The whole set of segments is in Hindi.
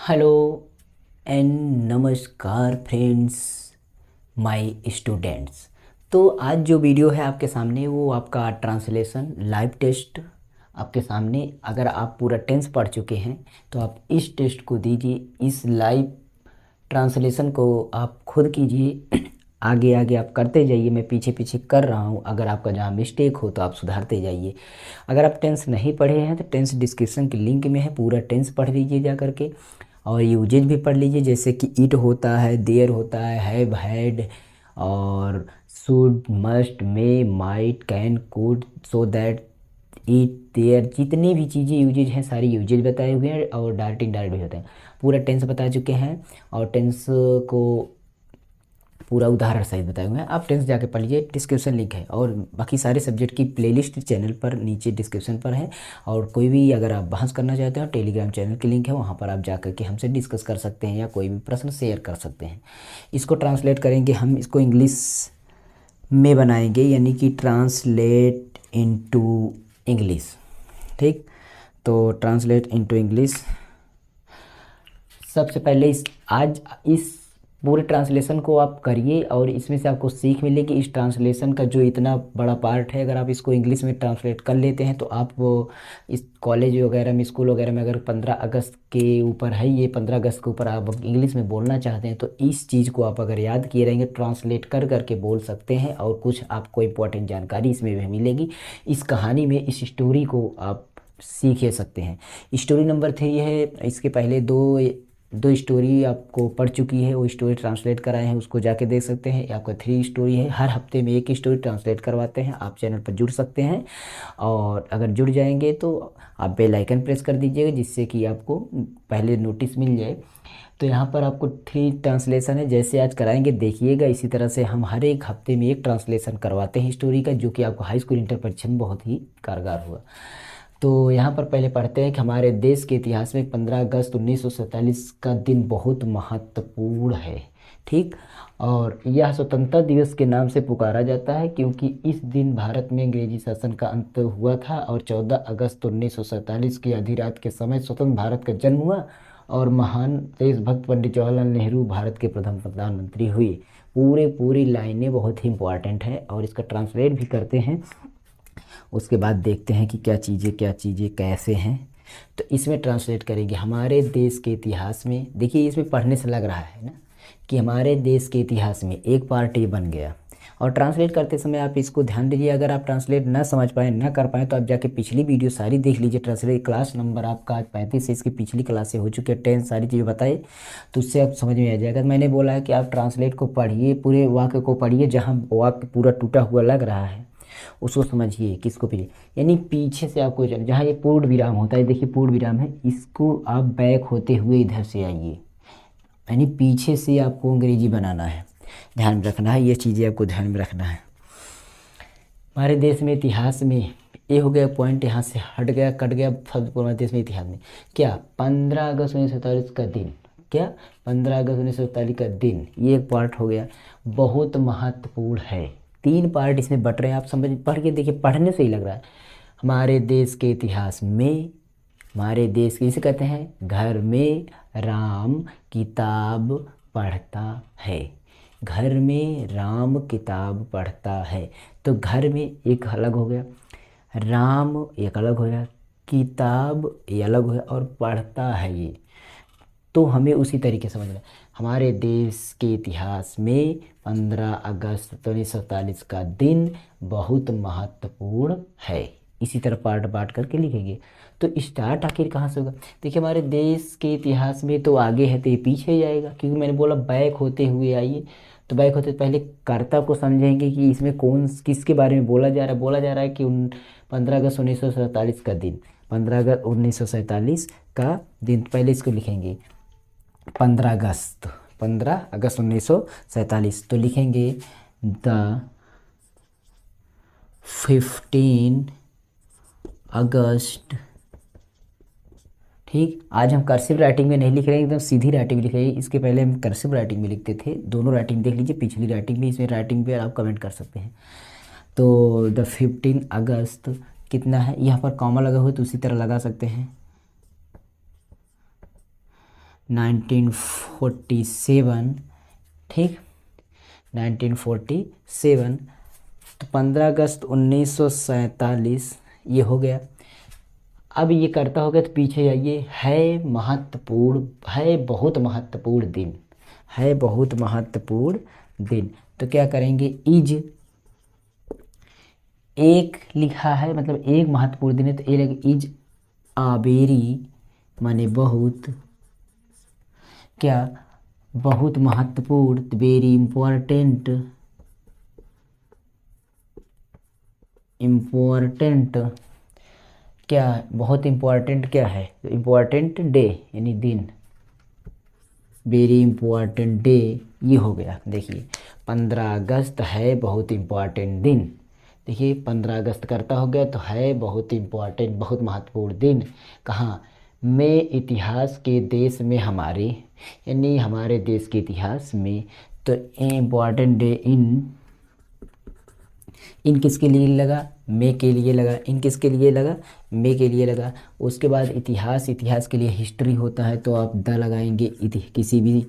हेलो एंड नमस्कार फ्रेंड्स, माय स्टूडेंट्स। तो आज जो वीडियो है आपके सामने वो आपका ट्रांसलेशन लाइव टेस्ट आपके सामने। अगर आप पूरा टेंस पढ़ चुके हैं तो आप इस टेस्ट को दीजिए, इस लाइव ट्रांसलेशन को आप खुद कीजिए। आगे आगे आप करते जाइए, मैं पीछे पीछे कर रहा हूँ। अगर आपका जहाँ मिस्टेक हो तो आप सुधारते जाइए। अगर आप टेंस नहीं पढ़े हैं तो टेंस डिस्क्रिप्शन के लिंक में है, पूरा टेंस पढ़ लीजिए जा करके। और यूजेज भी पढ़ लीजिए, जैसे कि इट होता है, देयर होता है, हैव, हैड, और should, must, may, might, can, could, so that, eat, there, जितनी भी चीज़ें यूजेज हैं सारी यूजेज बताए हुए हैं, और डायरेक्ट इनडायरेक्ट भी होते हैं। पूरा टेंस बता चुके हैं और टेंस को पूरा उदाहरण सहित बताए हुए हैं। आप टेंस जाके पढ़ लीजिए, डिस्क्रिप्शन लिंक है। और बाकी सारे सब्जेक्ट की प्लेलिस्ट चैनल पर नीचे डिस्क्रिप्शन पर है। और कोई भी अगर आप बहस करना चाहते हो, टेलीग्राम चैनल की लिंक है, वहाँ पर आप जा करके हमसे डिस्कस कर सकते हैं या कोई भी प्रश्न शेयर कर सकते हैं। इसको ट्रांसलेट करेंगे हम, इसको इंग्लिश में बनाएंगे, यानी कि ट्रांसलेट इनटू इंग्लिश। ठीक, तो ट्रांसलेट इनटू इंग्लिश। सबसे पहले इस पूरे ट्रांसलेशन को आप करिए और इसमें से आपको सीख मिलेगी। इस ट्रांसलेशन का जो इतना बड़ा पार्ट है, अगर आप इसको इंग्लिश में ट्रांसलेट कर लेते हैं तो आप वो इस कॉलेज वगैरह में, स्कूल वगैरह में अगर 15 अगस्त के ऊपर है, ये 15 अगस्त के ऊपर आप इंग्लिश में बोलना चाहते हैं तो इस चीज़ को आप अगर याद किए रहेंगे, ट्रांसलेट कर करके बोल सकते हैं और कुछ आपको इम्पोर्टेंट जानकारी इसमें भी मिलेगी। इस कहानी में इस स्टोरी को आप सीख सकते हैं। स्टोरी नंबर 3 है। इसके पहले दो दो स्टोरी आपको पढ़ चुकी है, वो स्टोरी ट्रांसलेट कराए हैं, उसको जाके देख सकते हैं। ये आपका 3 स्टोरी है। हर हफ्ते में एक स्टोरी ट्रांसलेट करवाते हैं। आप चैनल पर जुड़ सकते हैं और अगर जुड़ जाएंगे तो आप बेल आइकन प्रेस कर दीजिएगा, जिससे कि आपको पहले नोटिस मिल जाए। तो यहाँ पर आपको 3 ट्रांसलेशन है, जैसे आज कराएंगे देखिएगा। इसी तरह से हम हर एक हफ्ते में एक ट्रांसलेशन करवाते हैं स्टोरी का, जो कि आपको हाई स्कूल इंटर परीक्षा में बहुत ही कारगर हुआ। तो यहाँ पर पहले पढ़ते हैं कि हमारे देश के इतिहास में 15 अगस्त 1947 का दिन बहुत महत्वपूर्ण है। ठीक, और यह स्वतंत्रता दिवस के नाम से पुकारा जाता है क्योंकि इस दिन भारत में अंग्रेजी शासन का अंत हुआ था और 14 अगस्त 1947 की आधी रात के समय स्वतंत्र भारत का जन्म हुआ और महान देशभक्त पंडित जवाहरलाल नेहरू भारत के प्रथम प्रधानमंत्री हुए। पूरी लाइनें बहुत ही इंपॉर्टेंट है और इसका ट्रांसलेट भी करते हैं। उसके बाद देखते हैं कि क्या चीज़ें कैसे हैं। तो इसमें ट्रांसलेट करेंगे हमारे देश के इतिहास में। देखिए, इसमें पढ़ने से लग रहा है ना कि हमारे देश के इतिहास में एक पार्ट ये बन गया। और ट्रांसलेट करते समय आप इसको ध्यान दीजिए, अगर आप ट्रांसलेट ना समझ पाए, ना कर पाए, तो आप जाके पिछली वीडियो सारी देख लीजिए। ट्रांसलेट क्लास नंबर आपका आज 35 है, इसकी पिछली क्लास से हो चुकी है, 10 सारी चीज़ें बताए, तो उससे आप समझ में आ जाएगा। मैंने बोला है कि आप ट्रांसलेट को पढ़िए, पूरे वाक्य को पढ़िए, जहाँ वाक्य पूरा टूटा हुआ लग रहा है उसको समझिए, किसको पीछे, यानी पीछे से आपको चल, जहाँ ये पूर्ण विराम होता है, देखिए पूर्ण विराम है, इसको आप बैक होते हुए इधर से आइए, यानी पीछे से आपको अंग्रेजी बनाना है। ध्यान में रखना है, ये चीज़ें आपको ध्यान में रखना है। हमारे देश में इतिहास में ये हो गया पॉइंट, यहाँ से हट गया, कट गया। हमारे देश में इतिहास में क्या 15 अगस्त 1947 का दिन, क्या 15 अगस्त 1947 का दिन, ये एक पार्ट हो गया, बहुत महत्वपूर्ण है। 3 पार्ट इसमें बट रहे हैं, आप समझ पढ़ के देखिए, पढ़ने से ही लग रहा है। हमारे देश के इतिहास में, हमारे देश के, इसे कहते हैं घर में राम किताब पढ़ता है। घर में राम किताब पढ़ता है, तो घर में एक अलग हो गया, राम एक अलग हो गया, किताब ये अलग हो गया, और पढ़ता है ये। तो हमें उसी तरीके से समझना है। हमारे देश के इतिहास में 15 अगस्त 1947 का दिन बहुत महत्वपूर्ण है। इसी तरह पार्ट पार्ट करके लिखेंगे। तो स्टार्ट आखिर कहाँ से होगा? देखिए, हमारे देश के इतिहास में तो आगे है तो ये पीछे जाएगा, क्योंकि मैंने बोला बैक होते हुए आइए। तो बैक होते पहले कर्ता को समझेंगे कि इसमें कौन किसके बारे में बोला जा रहा है। बोला जा रहा है कि 15 अगस्त 1947 का दिन, 15 अगस्त 1947 का दिन, पहले इसको लिखेंगे 15 अगस्त 1947। तो लिखेंगे द 15 अगस्त। ठीक, आज हम कर्सिव राइटिंग में नहीं लिख रहे हैं, एकदम सीधी राइटिंग लिख रहे हैं। इसके पहले हम कर्सिव राइटिंग में लिखते थे। दोनों राइटिंग देख लीजिए, पिछली राइटिंग भी, इसमें राइटिंग पे आप कमेंट कर सकते हैं। तो द 15 अगस्त कितना है, यहाँ पर कॉमा लगा हुआ है तो उसी तरह लगा सकते हैं। 1947, ठीक, 1947। तो 15 अगस्त 1947 ये हो गया। अब ये करता हो गया तो पीछे जाइए, है महत्वपूर्ण, है बहुत महत्वपूर्ण दिन, है बहुत महत्वपूर्ण दिन। तो क्या करेंगे, इज एक लिखा है, मतलब एक महत्वपूर्ण दिन है तो ये लगे इज आबेरी, माने बहुत, क्या, बहुत महत्वपूर्ण, वेरी इम्पोर्टेंट, इम्पोर्टेंट, क्या, बहुत इम्पोर्टेंट क्या है, इम्पोर्टेंट डे यानी दिन, वेरी इम्पोर्टेंट डे, ये हो गया। देखिए 15 अगस्त है बहुत इम्पोर्टेंट दिन, देखिए 15 अगस्त करता हो गया तो है बहुत इम्पोर्टेंट, बहुत महत्वपूर्ण दिन, कहाँ में, इतिहास के देश में हमारे, यानी हमारे देश के इतिहास में। तो इम्पोर्टेंट डे इन किसके लिए लगा, मे के लिए लगा, इन किसके लिए लगा, मे के लिए लगा। उसके बाद इतिहास, इतिहास के लिए हिस्ट्री होता है तो आप द लगाएंगे, किसी भी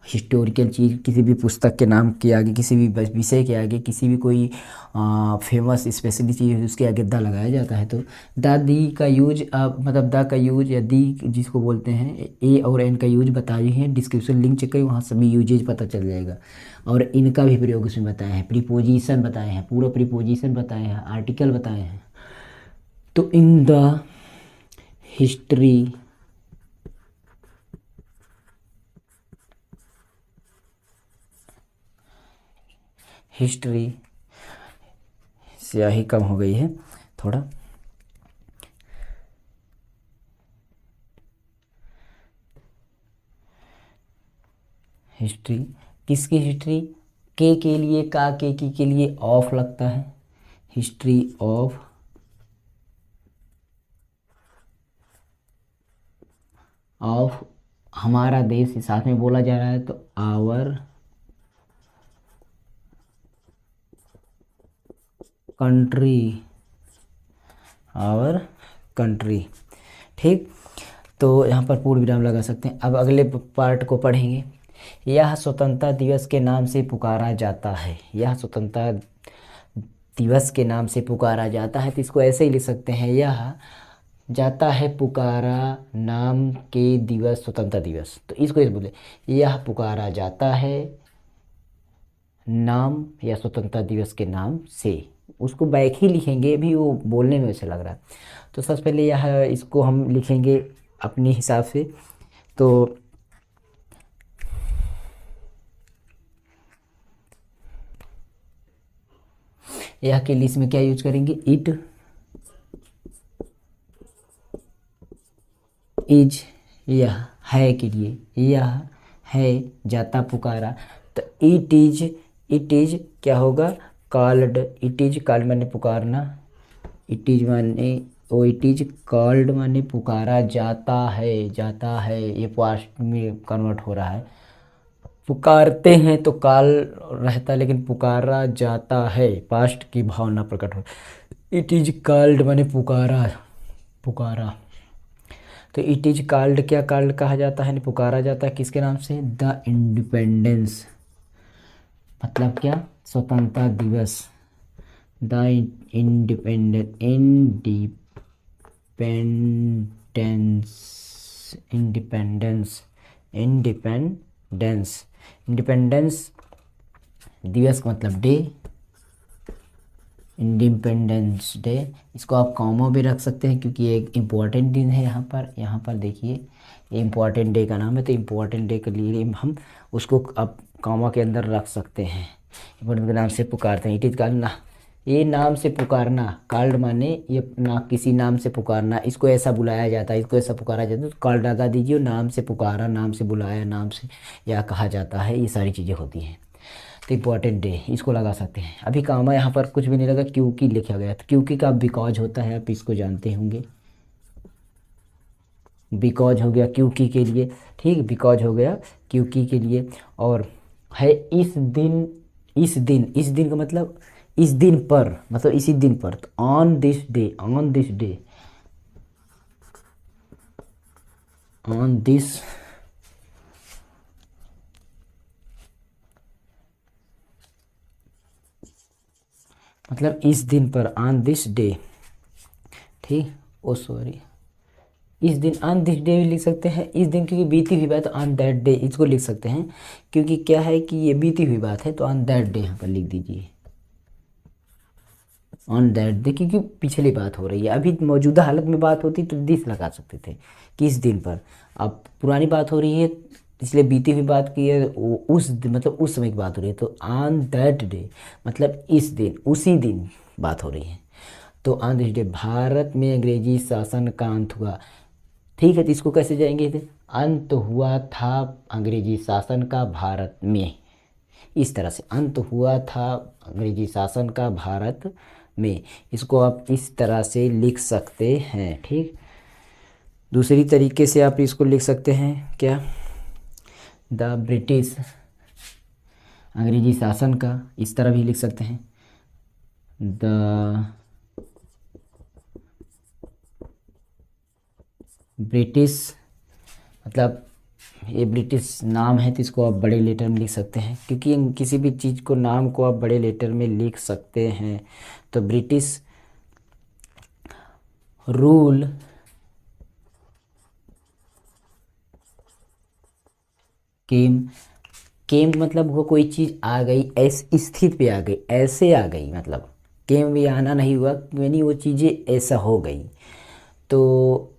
हिस्टोरिकल चीज़, किसी भी पुस्तक के नाम के आगे, किसी भी विषय के आगे, किसी भी कोई फेमस स्पेशली चीज़ उसके आगे द लगाया जाता है। तो द दी का यूज, मतलब द का यूज या दी जिसको बोलते हैं, ए और एन का यूज बताए हैं, डिस्क्रिप्शन लिंक चेक करिए, वहाँ सभी यूजेज पता चल जाएगा। और इनका भी प्रयोग उसमें बताए हैं, प्रीपोजिशन बताए हैं, पूरा प्रीपोजिशन बताए हैं, आर्टिकल बताए हैं। तो इन द हिस्ट्री हिस्ट्री स्याही कम हो गई है थोड़ा, हिस्ट्री, किसकी हिस्ट्री, के लिए, का के लिए ऑफ लगता है, हिस्ट्री ऑफ, ऑफ हमारा देश साथ में बोला जा रहा है तो आवर कंट्री, आवर कंट्री, ठीक। तो यहाँ पर पूर्ण विराम लगा सकते हैं। अब अगले पार्ट को पढ़ेंगे। यह स्वतंत्रता दिवस के नाम से पुकारा जाता है, यह स्वतंत्रता दिवस के नाम से पुकारा जाता है, तो इसको ऐसे ही लिख सकते हैं, यह जाता है पुकारा नाम के दिवस, स्वतंत्रता दिवस। तो इसको इस बोले, यह पुकारा जाता है नाम या स्वतंत्रता दिवस के नाम से, उसको बैक ही लिखेंगे, अभी वो बोलने में अच्छा लग रहा है। तो सबसे पहले यह, इसको हम लिखेंगे अपने हिसाब से। तो यह के लिस्ट में क्या यूज करेंगे, इट इज, यह है के लिए, यह है जाता पुकारा, तो इट इज क्या होगा, कॉल्ड, इट इज कॉल्ड माने पुकारना, इट इज माने ओ, इट इज कॉल्ड माने पुकारा जाता है, जाता है, ये पास्ट में कन्वर्ट हो रहा है, पुकारते हैं तो काल रहता है, लेकिन पुकारा जाता है पास्ट की भावना प्रकट हो, इट इज कॉल्ड माने पुकारा, पुकारा। तो इट इज कॉल्ड, क्या कॉल्ड कहा जाता है, पुकारा जाता है किसके नाम से, द इंडिपेंडेंस, मतलब क्या, स्वतंत्रता दिवस, द इंडिपेंडेंस, इंडिपेंडेंस दिवस का मतलब डे, इंडिपेंडेंस डे। इसको आप कॉमा भी रख सकते हैं क्योंकि ये एक इम्पॉर्टेंट दिन है। यहाँ पर देखिए ये इम्पॉर्टेंट डे का नाम है, तो इम्पॉर्टेंट डे के लिए हम उसको आप कॉमा के अंदर रख सकते हैं। इम्पोर्टेंट के नाम से पुकारते हैं, इट इज कॉल्ड ना, ये नाम से पुकारना, कॉल्ड माने ये ना, किसी नाम से पुकारना, इसको ऐसा बुलाया जाता है, इसको ऐसा पुकारा जाता है, तो कॉल्ड लगा दीजिए, नाम से पुकारा, नाम से बुलाया, नाम से या कहा जाता है, ये सारी चीज़ें होती हैं। तो इम्पॉर्टेंट डे इसको लगा सकते हैं। अभी कामा यहाँ पर कुछ भी नहीं लगा, क्योंकि लिखा गया, तो क्योंकि का बिकॉज होता है, आप इसको जानते होंगे, बिकॉज हो गया क्योंकि के लिए, ठीक, बिकॉज हो गया क्योंकि के लिए। और है इस दिन, इस दिन का मतलब इस दिन पर, मतलब इसी दिन पर, तो on this day, on this day, on this मतलब इस दिन पर, ऑन दिस डे, ठीक। ओ सॉरी, इस दिन ऑन दिस डे भी लिख सकते हैं, इस दिन क्योंकि बीती हुई बात, ऑन दैट डे इसको लिख सकते हैं, क्योंकि क्या है कि ये बीती हुई बात है, तो ऑन दैट डे यहाँ पर लिख दीजिए, ऑन दैट डे, क्योंकि पिछली बात हो रही है। अभी मौजूदा हालत में बात होती तो दिस लगा सकते थे, किस दिन पर। अब पुरानी बात हो रही है, इसलिए बीती हुई बात की है, मतलब उस समय की बात हो रही है, तो ऑन दैट डे मतलब इस दिन, उसी दिन बात हो रही है। तो ऑन दिस डे भारत में अंग्रेजी शासन का अंत हुआ, ठीक है। तो इसको कैसे जाएंगे इधर, अंत हुआ था अंग्रेजी शासन का भारत में, इस तरह से अंत हुआ था अंग्रेजी शासन का भारत में, इसको आप इस तरह से लिख सकते हैं, ठीक। दूसरी तरीके से आप इसको लिख सकते हैं क्या, द ब्रिटिश, अंग्रेजी शासन का, इस तरह भी लिख सकते हैं, द ब्रिटिश, मतलब ये ब्रिटिश नाम है तो इसको आप बड़े लेटर में लिख सकते हैं, क्योंकि किसी भी चीज़ को, नाम को आप बड़े लेटर में लिख सकते हैं। तो ब्रिटिश रूल केम, केम मतलब वो कोई चीज़ आ गई, ऐसी स्थिति पे आ गई, ऐसे आ गई, मतलब केम भी आना नहीं हुआ, यानी वो चीज़ें ऐसा हो गई। तो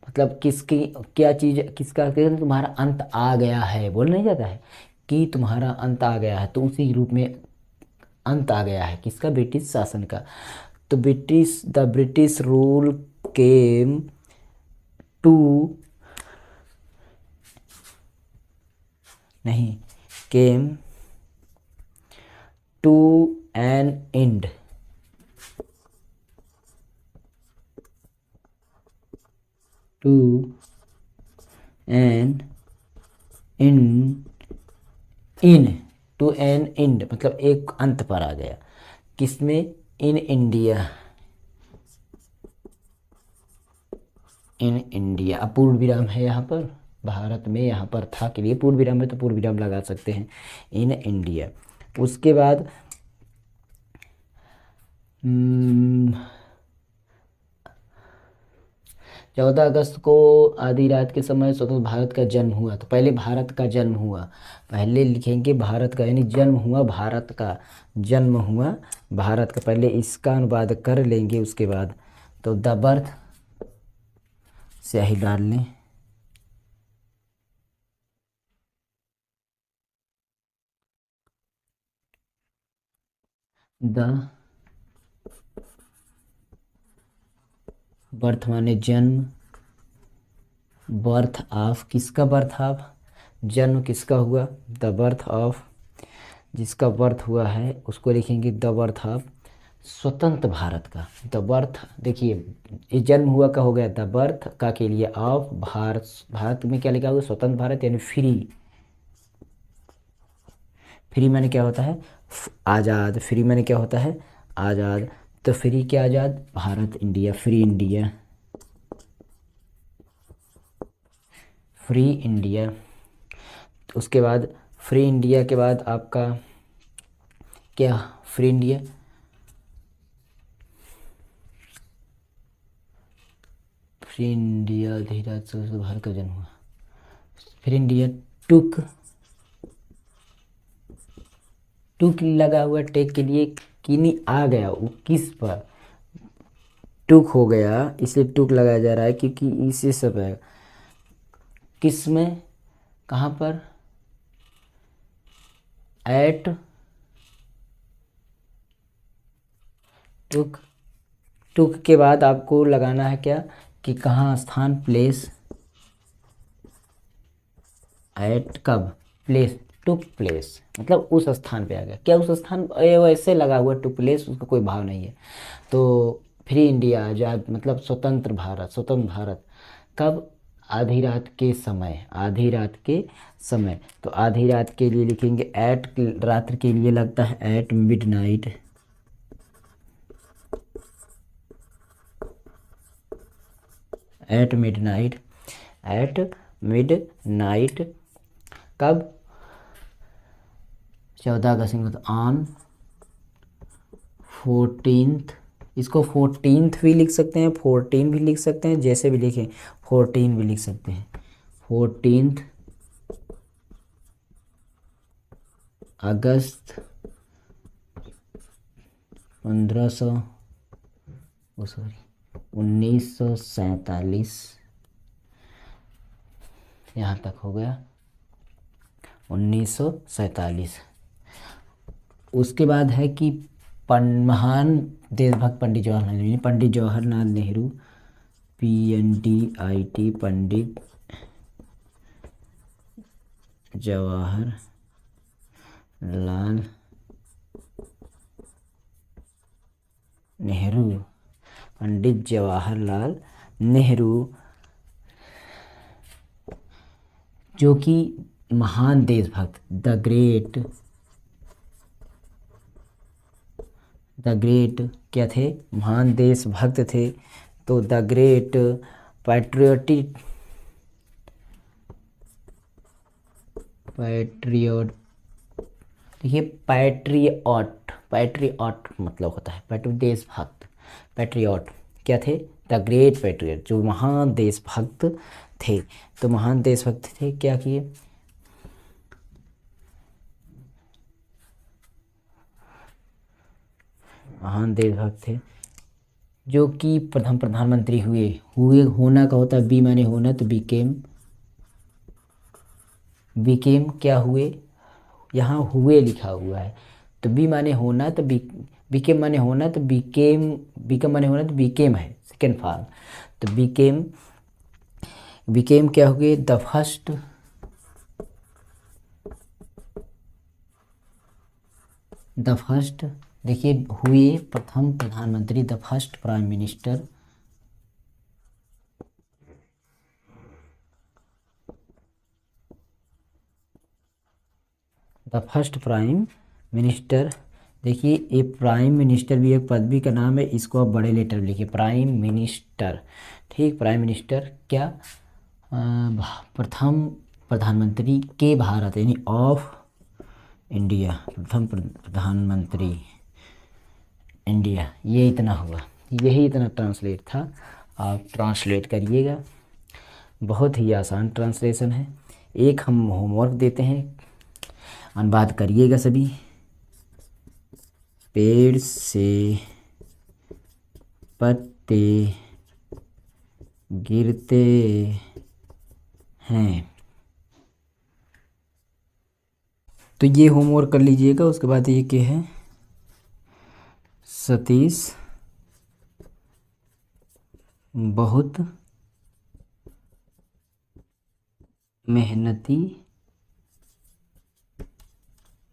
मतलब किसकी, क्या चीज़, किसका, तुम्हारा अंत आ गया है, बोल नहीं जाता है कि तुम्हारा अंत आ गया है, तो उसी रूप में अंत आ गया है किसका, ब्रिटिश शासन का। तो British, the British rule came to, नहीं, came to an end, to an in, in to an end मतलब एक अंत पर आ गया, किसमें, इन इंडिया, इन इंडिया। अब पूर्ण विराम है यहाँ पर, भारत में यहाँ पर था के लिए पूर्ण विराम है, तो पूर्ण विराम लगा सकते हैं, इन इंडिया। उसके बाद 14 अगस्त को आधी रात के समय स्वतंत्र भारत का जन्म हुआ। तो पहले भारत का जन्म हुआ, पहले लिखेंगे भारत का, यानी जन्म हुआ भारत का, जन्म हुआ भारत का, पहले इसका अनुवाद कर लेंगे उसके बाद। तो द बर्थ, स्याही डाल लें, द बर्थ माने जन्म, बर्थ ऑफ, किसका बर्थ ऑफ, जन्म किसका हुआ, द बर्थ ऑफ, जिसका बर्थ हुआ है उसको लिखेंगे द बर्थ ऑफ, स्वतंत्र भारत का। द बर्थ, देखिए ये जन्म हुआ का हो गया, द बर्थ का के लिए ऑफ भारत, भारत में क्या लिखा हुआ, स्वतंत्र भारत यानी फ्री, फ्री माने क्या होता है, आज़ाद, फ्री माने क्या होता है, आज़ाद। तो फ्री क्या, आज़ाद, Bharat, India, free India, free India. उसके बाद फ्री इंडिया के बाद आपका क्या, फ्री इंडिया, फ्री इंडिया धीरज से भारत का जन्म हुआ, फ्री इंडिया टुक, टुक लगा हुआ टेक के लिए, किनी आ गया, वो किस पर, टुक हो गया, इसलिए टुक लगाया जा रहा है, क्योंकि इसी सब है, किस में, कहाँ पर, एट, टुक, टुक के बाद आपको लगाना है क्या, कि कहाँ स्थान, प्लेस, एट कब, प्लेस, टुक प्लेस मतलब उस स्थान पे आ गया, क्या उस स्थान, वैसे लगा हुआ टुक प्लेस, उसका कोई भाव नहीं है। तो फ्री इंडिया, आज़ाद मतलब स्वतंत्र भारत, स्वतंत्र भारत कब, आधी रात के समय, आधी रात के समय। तो आधी रात के लिए लिखेंगे एट, रात्र के लिए लगता है at midnight, at midnight, at midnight कब, 14 अगस्त, मतलब ऑन 14th, इसको 14th भी लिख सकते हैं, 14 भी लिख सकते हैं, जैसे भी लिखें 14 भी लिख सकते हैं। 14 अगस्त 1947, यहाँ तक हो गया 1947। उसके बाद है कि महान देशभक्त पंडित जवाहरलाल नेहरू, पंडित जवाहरलाल नेहरू, PNDIT, पंडित जवाहरलाल नेहरू, पंडित जवाहरलाल नेहरू, जो कि महान देशभक्त, द ग्रेट क्या थे, महान देशभक्त थे। तो द ग्रेट पैट्रियट, देखिए पैट्रियट मतलब होता है देशभक्त। पैट्रियट क्या थे, द ग्रेट पैट्रियट, जो महान देशभक्त थे। तो महान देशभक्त थे, क्या किए, महान देशभक्त थे, जो कि प्रधानमंत्री हुए होना का होता है, बी माने होना, तो बिकेम क्या हुए, यहाँ हुए लिखा हुआ है, तो बी माने होना, तो बिकेम माने होना, तो बिकेम माने होना, तो बिकेम है सेकेंड फॉर्म। तो बिकेम क्या हो गए, द फर्स्ट, देखिए हुए प्रथम प्रधानमंत्री, the first prime minister, the first prime minister. देखिए ये प्राइम मिनिस्टर भी एक पदवी का नाम है, इसको आप बड़े लेटर में लिखिए, प्राइम मिनिस्टर। ठीक, प्राइम मिनिस्टर क्या, प्रथम प्रधानमंत्री के भारत, यानी ऑफ इंडिया, प्रथम प्रधानमंत्री इंडिया। ये इतना हुआ, यही इतना ट्रांसलेट था। आप ट्रांसलेट करिएगा, बहुत ही आसान ट्रांसलेशन है। एक हम होमवर्क देते हैं, अनुवाद करिएगा सभी। पेड़ से पत्ते गिरते हैं, तो ये होमवर्क कर लीजिएगा। उसके बाद ये क्या है, सतीश बहुत मेहनती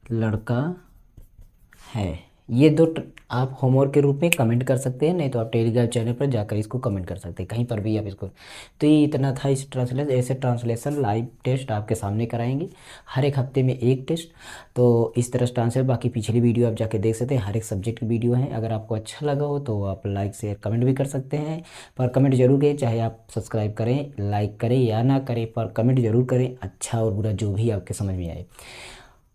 लड़का है। ये दो आप होमवर्क के रूप में कमेंट कर सकते हैं, नहीं तो आप टेलीग्राम चैनल पर जाकर इसको कमेंट कर सकते हैं, कहीं पर भी आप इसको। तो ये इतना था इस ट्रांसलेशन। ऐसे ट्रांसलेशन लाइव टेस्ट आपके सामने कराएंगे, हर एक हफ्ते में एक टेस्ट। तो इस तरह ट्रांसलेट, बाकी पिछली वीडियो आप जाके देख सकते हैं, हर एक सब्जेक्ट की वीडियो है। अगर आपको अच्छा लगा हो तो आप लाइक शेयर कमेंट भी कर सकते हैं, पर कमेंट जरूर करें, चाहे आप सब्सक्राइब करें, लाइक करें या ना करें, पर कमेंट जरूर करें, अच्छा और बुरा जो भी आपके समझ में आए।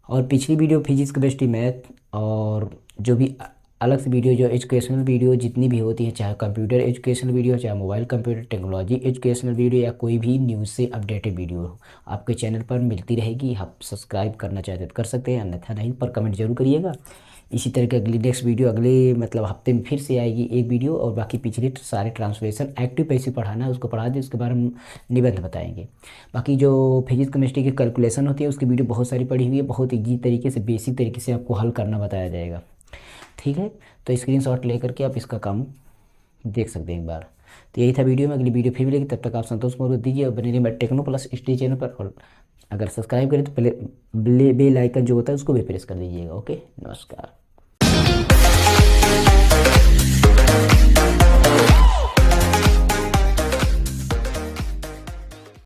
और पिछली वीडियो फिजिक्स, केमिस्ट्री, मैथ और जो भी अलग से वीडियो, जो एजुकेशनल वीडियो जितनी भी होती है, चाहे कंप्यूटर एजुकेशनल वीडियो, चाहे mobile computer technology educational video, या कोई भी न्यूज़ से अपडेटेड वीडियो हो, आपके चैनल पर मिलती रहेगी। आप सब्सक्राइब करना चाहते तो कर सकते हैं, अन्यथा नहीं, पर कमेंट जरूर करिएगा। इसी तरह के अगली नेक्स्ट वीडियो अगले मतलब हफ्ते में फिर से आएगी एक वीडियो, और बाकी पिछले सारे ट्रांसलेशन एक्टिव पैसिव पढ़ाना है उसको पढ़ा दें, उसके बारे में निबंध बताएंगे। बाकी जो फिजिक्स केमिस्ट्री की कैलकुलेशन होती है उसकी वीडियो बहुत सारी पड़ी हुई है, बहुत ईजी तरीके से, बेसिक तरीके से आपको हल करना बताया जाएगा। ठीक है, तो स्क्रीनशॉट लेकर के आप इसका काम देख सकते हैं एक बार। तो यही था वीडियो में, अगली वीडियो फिर मिलेगी, तब तक आप संतोष मोर दीजिए और बने रहिए टेक्नो प्लस स्टडी चैनल पर। और अगर सब्सक्राइब करें तो पहले बेल आइकन जो होता है उसको भी प्रेस कर दीजिएगा। ओके, नमस्कार।